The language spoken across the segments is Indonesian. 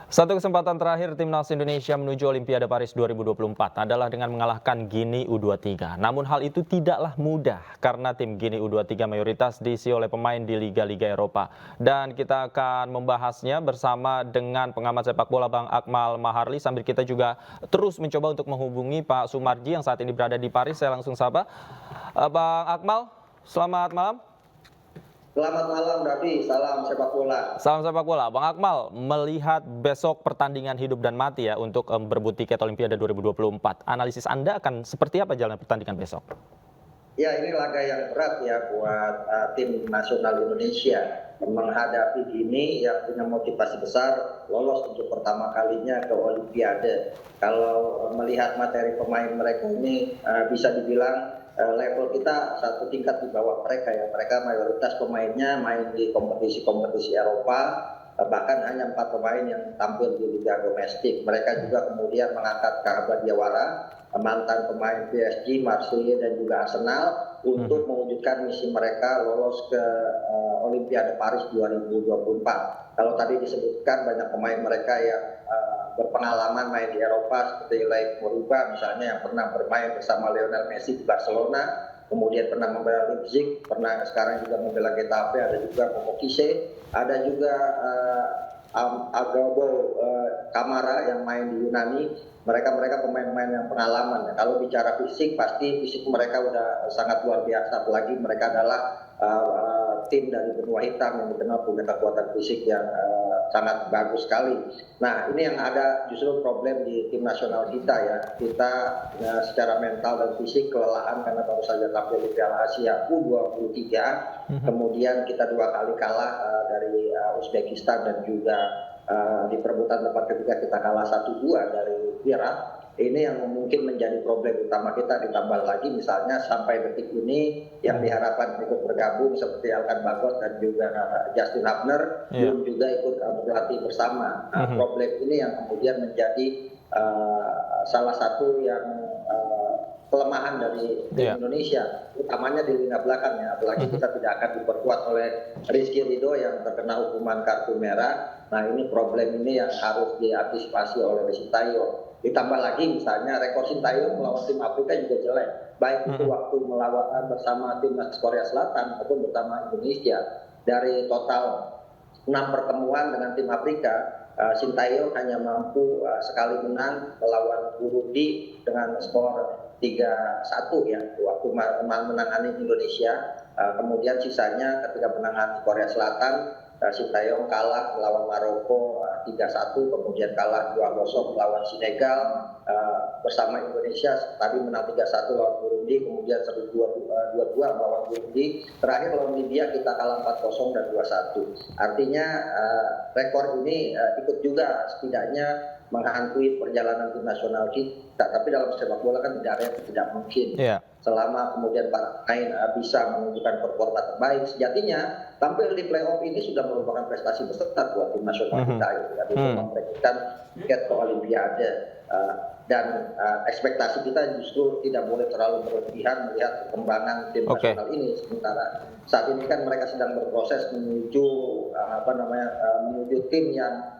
Satu kesempatan terakhir Timnas Indonesia menuju Olimpiade Paris 2024 adalah dengan mengalahkan Gini U23. Namun hal itu tidaklah mudah karena tim Gini U23 mayoritas diisi oleh pemain di liga-liga Eropa. Dan kita akan membahasnya bersama dengan pengamat sepak bola Bang Akmal Maharli, sambil kita juga terus mencoba untuk menghubungi Pak Sumarji yang saat ini berada di Paris. Saya langsung sapa. Bang Akmal, selamat malam. Selamat malam, Raffi. Salam sepak bola. Salam sepak bola. Bang Akmal, melihat besok pertandingan hidup dan mati ya untuk berebut tiket Olimpiade 2024. Analisis Anda akan seperti apa jalan pertandingan besok? Ya, ini laga yang berat ya buat tim nasional Indonesia menghadapi Gini yang punya motivasi besar lolos untuk pertama kalinya ke Olimpiade. Kalau melihat materi pemain mereka ini bisa dibilang level kita satu tingkat di bawah mereka ya. Mereka mayoritas pemainnya main di kompetisi-kompetisi Eropa, bahkan hanya 4 pemain yang tampil di liga domestik. Mereka juga kemudian mengangkat Kabar Diawara, mantan pemain PSG, Marseille dan juga Arsenal untuk mewujudkan misi mereka lolos ke Olimpiade Paris 2024. Kalau tadi disebutkan banyak pemain mereka yang berpengalaman main di Eropa seperti Leif Moriba misalnya yang pernah bermain bersama Lionel Messi di Barcelona, kemudian pernah membela Leipzig, sekarang juga membela Getafe, ada juga Momo Kise, ada juga Agabo Kamara yang main di Yunani. Mereka pemain-pemain yang pengalaman. Kalau bicara fisik, pasti fisik mereka udah sangat luar biasa. Apalagi mereka adalah tim dari benua hitam yang dikenal punya kekuatan fisik yang sangat bagus sekali. Nah, ini yang ada justru problem di tim nasional kita ya. Kita secara mental dan fisik kelelahan karena baru saja tampil di Piala Asia U23. Kemudian kita 2 kali kalah dari Uzbekistan dan juga di perebutan tempat ketiga kita kalah 1-2 dari Irak. Ini yang mungkin menjadi problem utama kita, ditambah lagi misalnya sampai detik ini yang diharapkan ikut bergabung seperti Alkan Bagot dan juga Justin Hubner belum juga ikut berlatih bersama. Problem ini yang kemudian menjadi salah satu yang kelemahan dari Indonesia, utamanya di lini belakang ya. Apalagi kita tidak akan diperkuat oleh Rizky Ridho yang terkena hukuman kartu merah. Nah, ini problem ini yang harus diantisipasi oleh Sintayong. Ditambah lagi misalnya rekor Sintayong melawan tim Afrika juga jelek, baik itu waktu melawan bersama timnas Korea Selatan maupun bersama Indonesia. Dari total 6 pertemuan dengan tim Afrika, Sintayong hanya mampu sekali menang melawan Burundi dengan skor 3-1 ya waktu menangani Indonesia. Kemudian sisanya ketika menangani Korea Selatan, Sintayong kalah melawan Maroko 3-1, kemudian kalah 2-0 melawan Senegal. Bersama Indonesia tadi menang 3-1 lawan Burundi, kemudian 2-2 melawan Burundi. Terakhir lawan Libya kita kalah 4-0 dan 2-1. Artinya rekor ini ikut juga setidaknya menghantui perjalanan tim nasional kita. Tapi dalam sepak bola kan tidak ada yang tidak mungkin. Selama kemudian para pemain bisa menunjukkan performa terbaik, sejatinya tampil di playoff ini sudah merupakan prestasi besar buat tim nasional kita. Bisa memberikan tiket ke Olimpiade. Dan ekspektasi kita justru tidak boleh terlalu berlebihan melihat perkembangan tim nasional ini. Sementara saat ini kan mereka sedang berproses menuju menuju tim yang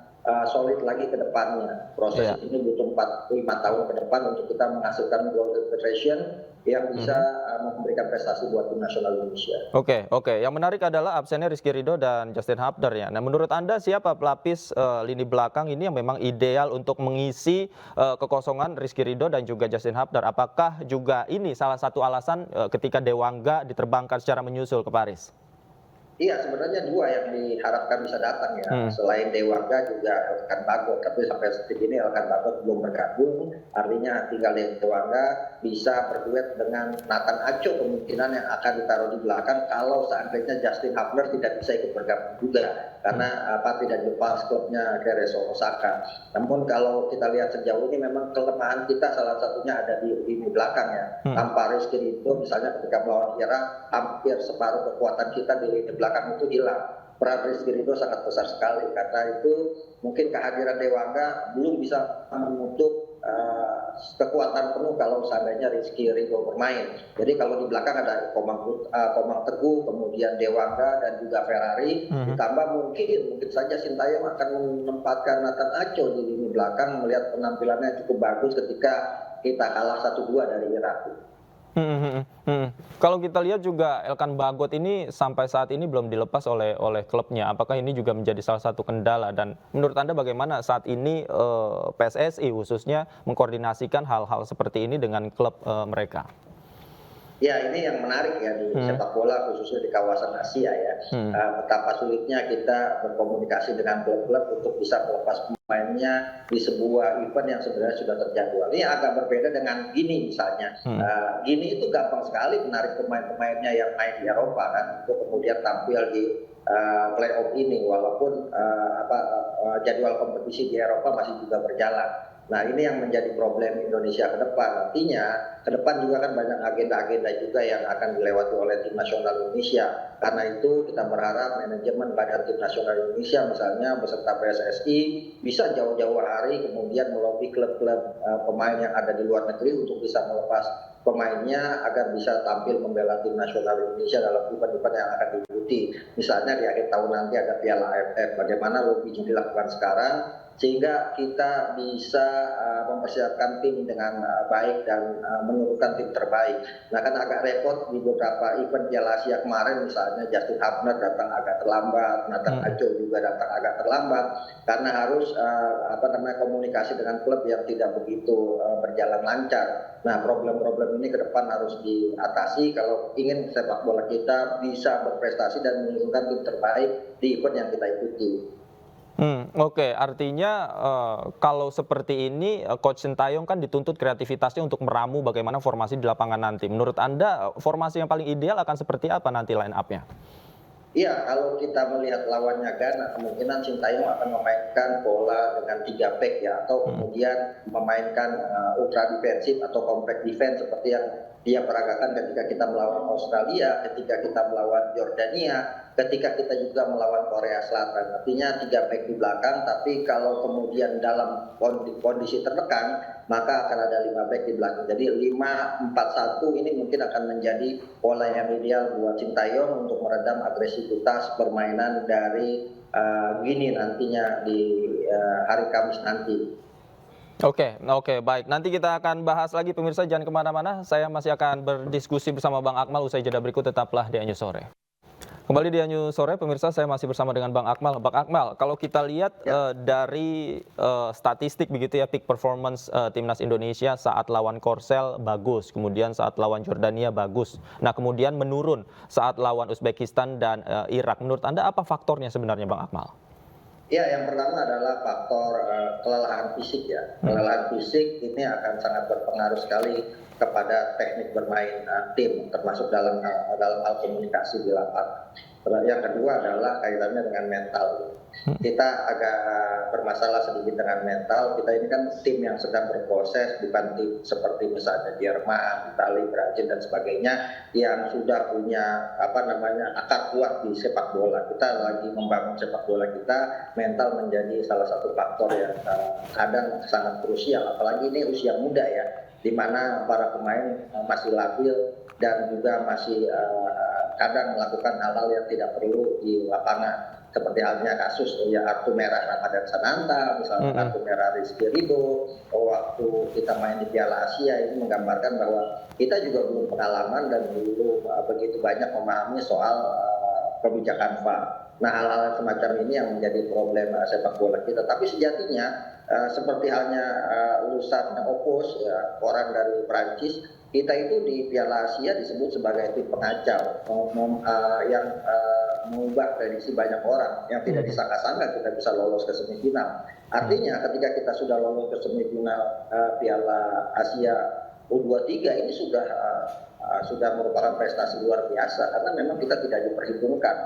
solid lagi ke depannya. Proses ini butuh 4-5 tahun ke depan untuk kita menghasilkan Golden Federation yang bisa memberikan prestasi buat tim nasional Indonesia. Oke. Yang menarik adalah absennya Rizky Ridho dan Justin Hubner ya. Nah, menurut Anda siapa pelapis lini belakang ini yang memang ideal untuk mengisi kekosongan Rizky Ridho dan juga Justin Hubner? Apakah juga ini salah satu alasan ketika Dewangga diterbangkan secara menyusul ke Paris? Iya, sebenarnya 2 yang diharapkan bisa datang ya. Selain Dewangga juga Elkan Bagot, tapi sampai detik ini Elkan Bagot belum bergabung. Artinya tinggal Dewangga bisa berduet dengan Nathan Aco kemungkinan yang akan ditaruh di belakang kalau seandainya Justin Hubner tidak bisa ikut bergabung juga karena tidak dilepas klubnya Cerezo Osaka. Namun kalau kita lihat sejauh ini memang kelemahan kita salah satunya ada di lini belakang ya. Tanpa Rizky Ridho misalnya ketika melawan Irak hampir separuh kekuatan kita di lini belakang itu hilang. Peran Rizky Ridho sangat besar sekali karena itu mungkin kehadiran Dewangga belum bisa menutup kekuatan penuh kalau seandainya Rizky Ridho bermain. Jadi kalau di belakang ada Komang Teguh, kemudian Dewangga dan juga Ferrari, ditambah mungkin saja Sintayong akan menempatkan Nathan Aco di lini belakang, melihat penampilannya cukup bagus ketika kita kalah 1-2 dari Irak. Kalau kita lihat juga Elkan Bagot ini sampai saat ini belum dilepas oleh klubnya. Apakah ini juga menjadi salah satu kendala? Dan menurut Anda bagaimana saat ini PSSI khususnya mengkoordinasikan hal-hal seperti ini dengan klub mereka? Ya, ini yang menarik ya di sepak bola khususnya di kawasan Asia ya. Betapa sulitnya kita berkomunikasi dengan klub-klub untuk bisa melepas pemainnya di sebuah event yang sebenarnya sudah terjadwal. Ini agak berbeda dengan Gini misalnya. Gini itu gampang sekali menarik pemain-pemainnya yang main di Eropa kan untuk kemudian tampil di playoff ini walaupun jadwal kompetisi di Eropa masih juga berjalan. Nah, ini yang menjadi problem Indonesia ke depan. Artinya, ke depan juga kan banyak agenda-agenda juga yang akan dilewati oleh tim nasional Indonesia. Karena itu kita berharap manajemen Badan Tim Nasional Indonesia misalnya beserta PSSI bisa jauh-jauh hari kemudian melobi klub-klub pemain yang ada di luar negeri untuk bisa melepas pemainnya agar bisa tampil membela tim nasional Indonesia dalam event-event yang akan diikuti. Misalnya di akhir tahun nanti ada Piala AFF. Bagaimana lobbynya dilakukan sekarang sehingga kita bisa mempersiapkan tim dengan baik dan menurunkan tim terbaik. Nah, kan agak repot di beberapa event Piala Asia kemarin misalnya Justin Hubner datang agak terlambat, Nathan Aco juga datang agak terlambat karena harus komunikasi dengan klub yang tidak begitu berjalan lancar. Nah, problem-problem ini ke depan harus diatasi kalau ingin sepak bola kita bisa berprestasi dan menurunkan tim terbaik di event yang kita ikuti. Oke, artinya kalau seperti ini Coach Sintayong kan dituntut kreativitasnya untuk meramu bagaimana formasi di lapangan nanti. Menurut Anda formasi yang paling ideal akan seperti apa nanti line up-nya? Iya, kalau kita melihat lawannya Ghana, kemungkinan Sintayong akan memainkan bola dengan 3 back ya, atau kemudian memainkan ultra defensif atau compact defense seperti yang dia peragakan ketika kita melawan Australia, ketika kita melawan Yordania, ketika kita juga melawan Korea Selatan. Artinya 3 back di belakang, tapi kalau kemudian dalam kondisi tertekan, maka akan ada 5 back di belakang. Jadi 5-4-1 ini mungkin akan menjadi pola yang ideal buat Sintayong untuk meredam agresivitas permainan dari Gini nantinya di hari Kamis nanti. Oke, baik. Nanti kita akan bahas lagi pemirsa, jangan kemana-mana. Saya masih akan berdiskusi bersama Bang Akmal usai jeda berikut, tetaplah di Anyus Sore. Kembali di Anyus Sore, pemirsa, saya masih bersama dengan Bang Akmal. Bang Akmal, kalau kita lihat dari statistik begitu ya, peak performance timnas Indonesia saat lawan Korsel bagus, kemudian saat lawan Jordania bagus. Nah, kemudian menurun saat lawan Uzbekistan dan Irak. Menurut Anda apa faktornya sebenarnya, Bang Akmal? Ya, yang pertama adalah faktor kelelahan fisik ya. Kelelahan fisik ini akan sangat berpengaruh sekali kepada teknik bermain tim, termasuk dalam hal komunikasi di lapangan. Yang kedua adalah kaitannya dengan mental. Kita agak bermasalah sedikit dengan mental. Kita ini kan tim yang sedang berproses, bukan tim seperti misalnya Jerman, Italia, Brazil dan sebagainya yang sudah punya akar kuat di sepak bola. Kita lagi membangun sepak bola kita, mental menjadi salah satu faktor yang kadang sangat krusial. Apalagi ini usia muda ya, di mana para pemain masih labil dan juga masih kadang melakukan hal-hal yang tidak perlu di lapangan. Seperti halnya kasus ya kartu merah Ramadan Sananta, misalnya kartu merah Rizky Ridho, waktu kita main di Piala Asia ini menggambarkan bahwa kita juga belum pengalaman dan belum begitu banyak memahami soal kebijakan VAR. Nah, hal-hal semacam ini yang menjadi problem sepak bola kita. Tapi sejatinya seperti halnya lulusan Opus, ya, orang dari Prancis, kita itu di Piala Asia disebut sebagai tim pengacau yang mengubah prediksi banyak orang yang tidak disangka-sangka kita bisa lolos ke semifinal. Artinya ketika kita sudah lolos ke semifinal Piala Asia U23 ini sudah merupakan prestasi luar biasa karena memang kita tidak diperhitungkan.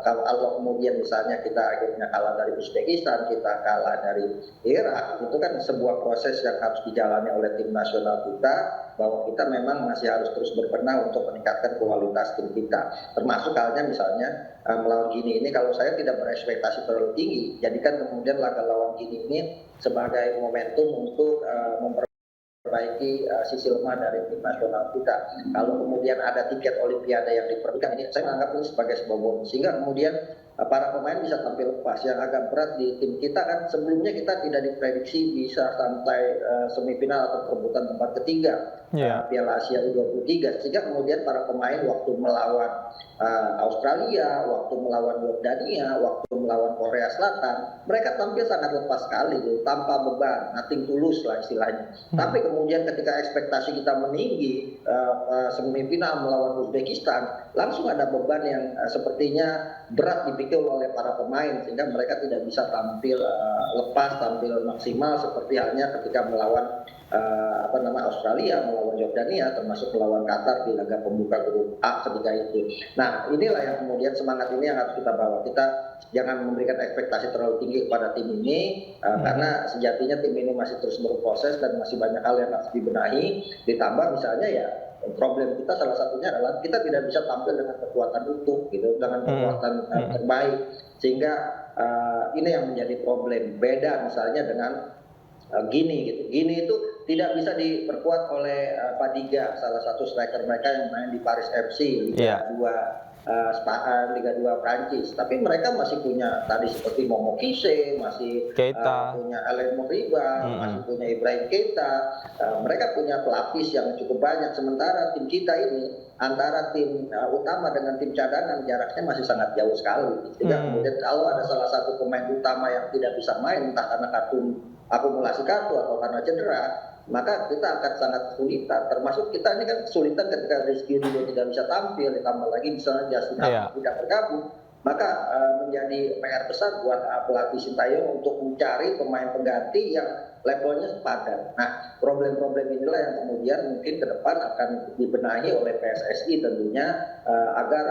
Kalau kemudian misalnya kita akhirnya kalah dari Uzbekistan, kita kalah dari Irak, itu kan sebuah proses yang harus dijalani oleh tim nasional kita, bahwa kita memang masih harus terus berbenah untuk meningkatkan kualitas tim kita. Termasuk halnya misalnya melawan Gini ini, kalau saya tidak berekspektasi terlalu tinggi, jadikan kemudian laga lawan Gini ini sebagai momentum untuk memperbaiki sisi lemah dari tim nasional kita. Kalau kemudian ada tiket Olimpiade yang diperbutkan, ini saya anggap ini sebagai sebuah bonus, sehingga kemudian para pemain bisa tampil lepas. Yang agak berat di tim kita kan sebelumnya kita tidak diprediksi bisa sampai semifinal atau perebutan tempat ketiga Piala Asia U23, sehingga kemudian para pemain waktu melawan Australia, waktu melawan Yordania, waktu melawan Korea Selatan, mereka tampil sangat lepas sekali, tanpa beban, nothing tulus lah istilahnya. Tapi kemudian ketika ekspektasi kita meninggi, semifinal melawan Uzbekistan, langsung ada beban yang sepertinya berat dipikul oleh para pemain, sehingga mereka tidak bisa tampil lepas, tampil maksimal seperti halnya ketika melawan Australia, melawan Yordania, termasuk melawan Qatar di laga pembuka grup A ketika itu. Nah, inilah yang kemudian semangat ini yang harus kita bawa. Kita jangan memberikan ekspektasi terlalu tinggi kepada tim ini, karena sejatinya tim ini masih terus berproses dan masih banyak hal yang harus dibenahi. Ditambah misalnya ya, problem kita salah satunya adalah kita tidak bisa tampil dengan kekuatan utuh, gitu, dengan kekuatan terbaik, sehingga ini yang menjadi problem. Beda misalnya dengan Gini, gitu. Gini itu tidak bisa diperkuat oleh Fadiga, salah satu striker mereka yang main di Paris FC Liga 2 Liga 2 Prancis. Tapi mereka masih punya tadi seperti Momo Kise, masih punya Alain Moriba, masih punya Ibrahim Keita. Mereka punya pelapis yang cukup banyak. Sementara tim kita ini antara tim utama dengan tim cadangan jaraknya masih sangat jauh sekali. Sehingga kemudian kalau ada salah satu pemain utama yang tidak bisa main, entah karena akumulasi kartu atau karena cedera, maka kita akan sangat kesulitan. Termasuk kita ini kan kesulitan ketika Rizky Ridho tidak bisa tampil, ditambah lagi misalnya Justin Hapsi tidak bergabung, maka menjadi PR besar buat pelatih Sintayong untuk mencari pemain pengganti yang levelnya sepadan. Nah, problem-problem inilah yang kemudian mungkin ke depan akan dibenahi oleh PSSI tentunya, agar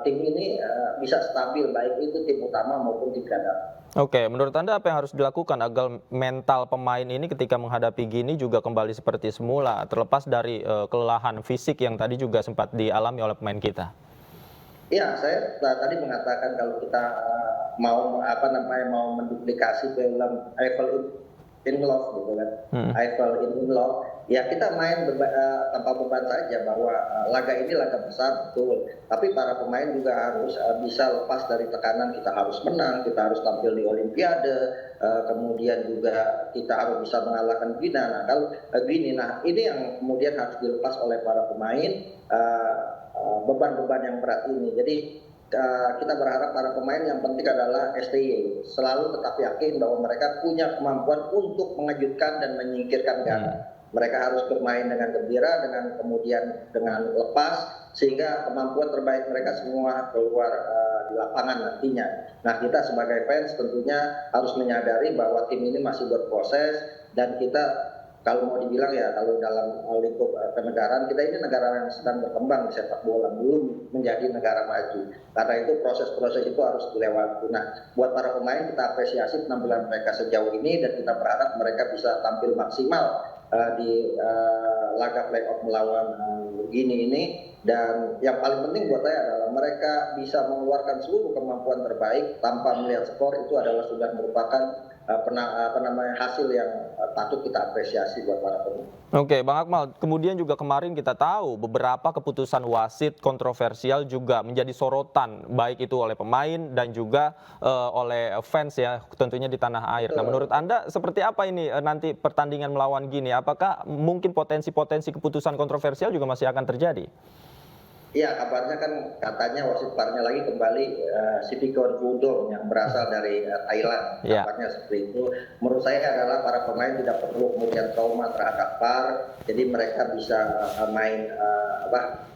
tim ini bisa stabil, baik itu tim utama maupun tim cadangan. Oke, menurut Anda apa yang harus dilakukan agar mental pemain ini ketika menghadapi Gini juga kembali seperti semula, terlepas dari kelelahan fisik yang tadi juga sempat dialami oleh pemain kita? Ya, saya tadi mengatakan kalau kita mau menduplikasi film Eiffel in Love, gitu kan, Eiffel in Love, ya kita main tanpa beban saja, bahwa laga ini laga besar betul, tapi para pemain juga harus bisa lepas dari tekanan. Kita harus menang, kita harus tampil di Olimpiade, kemudian juga kita harus bisa mengalahkan Gini. Nah, kalau Gini, ini yang kemudian harus dilepas oleh para pemain, beban-beban yang berat ini. Jadi kita berharap para pemain yang penting adalah STY selalu tetap yakin bahwa mereka punya kemampuan untuk mengejutkan dan menyingkirkan Ghana. Mereka harus bermain dengan gembira, dengan lepas, sehingga kemampuan terbaik mereka semua keluar di lapangan nantinya. Nah, kita sebagai fans tentunya harus menyadari bahwa tim ini masih berproses, dan kita kalau mau dibilang ya, kalau dalam lingkup kenegaraan, kita ini negara yang sedang berkembang di sepak bola, belum menjadi negara maju. Karena itu proses-proses itu harus dilewati. Nah, buat para pemain kita apresiasi penampilan mereka sejauh ini, dan kita berharap mereka bisa tampil maksimal di laga playoff melawan Gini ini. Dan yang paling penting buat saya adalah mereka bisa mengeluarkan seluruh kemampuan terbaik tanpa melihat skor. Itu adalah sudah merupakan hasil yang patut kita apresiasi buat para pemain. Oke, Bang Akmal, kemudian juga kemarin kita tahu beberapa keputusan wasit kontroversial juga menjadi sorotan, baik itu oleh pemain dan juga oleh fans ya, tentunya di tanah air. Nah, menurut Anda seperti apa ini nanti pertandingan melawan Gini? Apakah mungkin potensi-potensi keputusan kontroversial juga masih akan terjadi? Iya, kabarnya kan katanya wasit VAR-nya lagi kembali Sipikon Pudong yang berasal dari Thailand. Kabarnya seperti itu. Menurut saya adalah para pemain tidak perlu kemudian trauma terhadap VAR, jadi mereka bisa main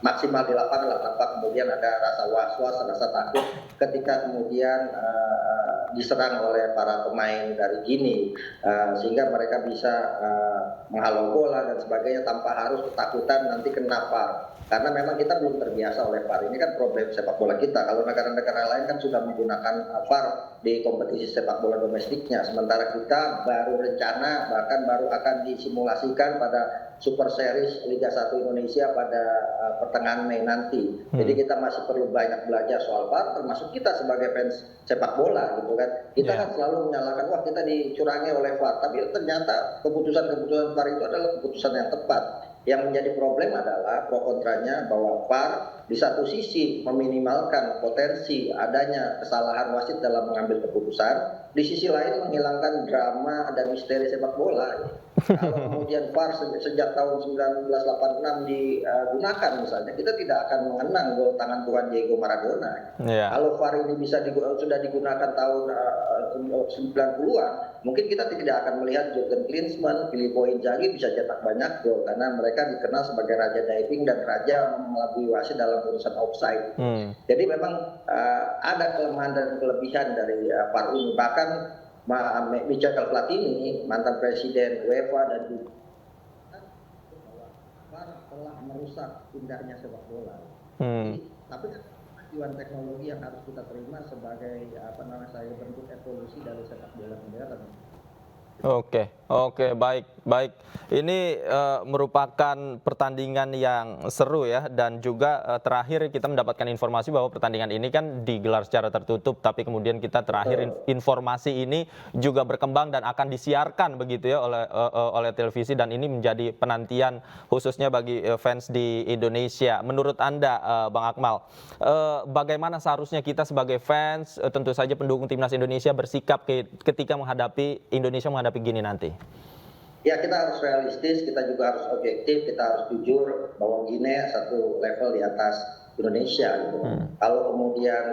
maksimal di lapangan tanpa kemudian ada rasa was-was, rasa takut ketika kemudian diserang oleh para pemain dari Gini, sehingga mereka bisa menghalau bola dan sebagainya tanpa harus ketakutan nanti kena VAR. Karena memang kita belum terbiasa oleh VAR. Ini kan problem sepak bola kita. Kalau negara-negara lain kan sudah menggunakan VAR di kompetisi sepak bola domestiknya. Sementara kita baru rencana, bahkan baru akan disimulasikan pada Super Series Liga 1 Indonesia pada pertengahan Mei nanti. Jadi kita masih perlu banyak belajar soal VAR, termasuk kita sebagai fans sepak bola gitu kan. Kita kan selalu menyalahkan, wah kita dicurangi oleh VAR. Tapi ternyata keputusan-keputusan VAR itu adalah keputusan yang tepat. Yang menjadi problem adalah pro kontranya bahwa VAR di satu sisi meminimalkan potensi adanya kesalahan wasit dalam mengambil keputusan, di sisi lain menghilangkan drama dan misteri sepak bola. Kalau kemudian VAR sejak tahun 1986 digunakan misalnya, kita tidak akan mengenang gol tangan Tuhan Diego Maradona. Kalau VAR ini sudah digunakan tahun 90-an, mungkin kita tidak akan melihat Jurgen Klinsmann, Filippo Inzaghi bisa cetak banyak gol karena mereka dikenal sebagai raja diving dan raja mengelabui wasit dalam urusan offside. Jadi memang ada kelemahan dan kelebihan dari VAR ini. Bahkan Michel Platini, mantan presiden UEFA dan VAR telah merusak indahnya sepak bola. Tapi kemajuan teknologi yang harus kita terima sebagai bentuk evolusi dari sepak bola modern. Oke, baik. Ini merupakan pertandingan yang seru ya, dan juga terakhir kita mendapatkan informasi bahwa pertandingan ini kan digelar secara tertutup, tapi kemudian kita terakhir informasi ini juga berkembang dan akan disiarkan begitu ya oleh televisi, dan ini menjadi penantian khususnya bagi fans di Indonesia. Menurut Anda, Bang Akmal, bagaimana seharusnya kita sebagai fans, tentu saja pendukung timnas Indonesia bersikap ketika menghadapi Gini nanti? Ya, kita harus realistis, kita juga harus objektif, kita harus jujur bahwa Gini satu level di atas Indonesia gitu. Kalau kemudian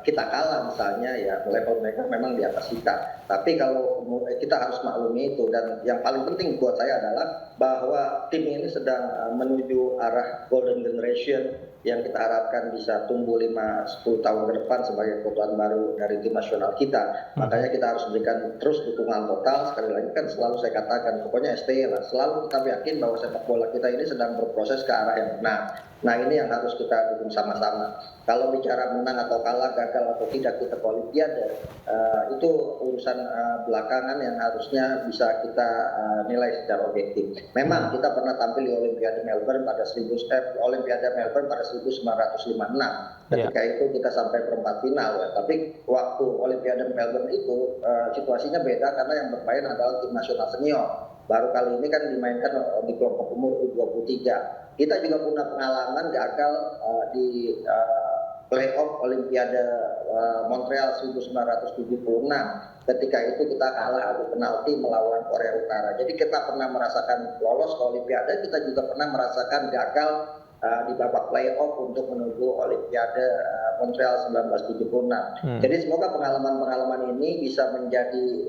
kita kalah misalnya, ya level mereka memang di atas kita. Tapi kalau kita harus maklumi itu, dan yang paling penting buat saya adalah bahwa tim ini sedang menuju arah golden generation yang kita harapkan bisa tumbuh 5-10 tahun ke depan sebagai kekuatan baru dari tim nasional kita. Makanya kita harus berikan terus dukungan total. Sekali lagi kan selalu saya katakan, pokoknya STY lah. Selalu kita yakin bahwa sepak bola kita ini sedang berproses ke arah yang benar. Nah, ini yang harus kita dukung sama-sama. Kalau bicara menang atau kalah, gagal atau tidak kita ke Olimpiade, itu urusan belakangan yang harusnya bisa kita nilai secara objektif. Memang kita pernah tampil di Olimpiade Melbourne pada 1956. Ketika itu kita sampai perempat final ya. Tapi waktu Olimpiade Melbourne itu situasinya beda karena yang bermain adalah tim nasional senior. Baru kali ini kan dimainkan di kelompok umur U23. Kita juga punya pengalaman gagal di playoff Olimpiade Montreal 1976. Ketika itu kita kalah adu penalti melawan Korea Utara. Jadi kita pernah merasakan lolos ke Olimpiade, kita juga pernah merasakan gagal di babak playoff untuk menuju Olimpiade Montreal 1976. Jadi semoga pengalaman-pengalaman ini bisa menjadi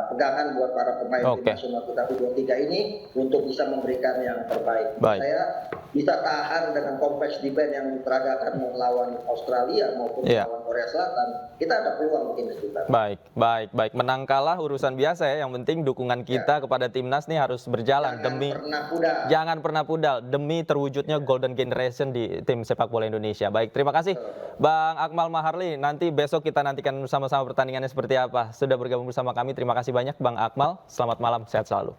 pegangan buat para pemain tim nasional kita U23 ini untuk bisa memberikan yang terbaik. Saya bisa tahan dengan kompleks defense yang diteragakan melawan Australia maupun melawan Korea Selatan. Kita ada peluang mungkin sekitar. Baik. Menang kalah urusan biasa ya. Yang penting dukungan kita kepada timnas nih harus berjalan jangan pernah pudar demi terwujudnya golden generation di tim sepak bola Indonesia. Baik, terima kasih Bang Akmal Maharli. Nanti besok kita nantikan sama-sama pertandingannya seperti apa. Sudah bergabung bersama kami. Terima kasih banyak Bang Akmal. Selamat malam, sehat selalu.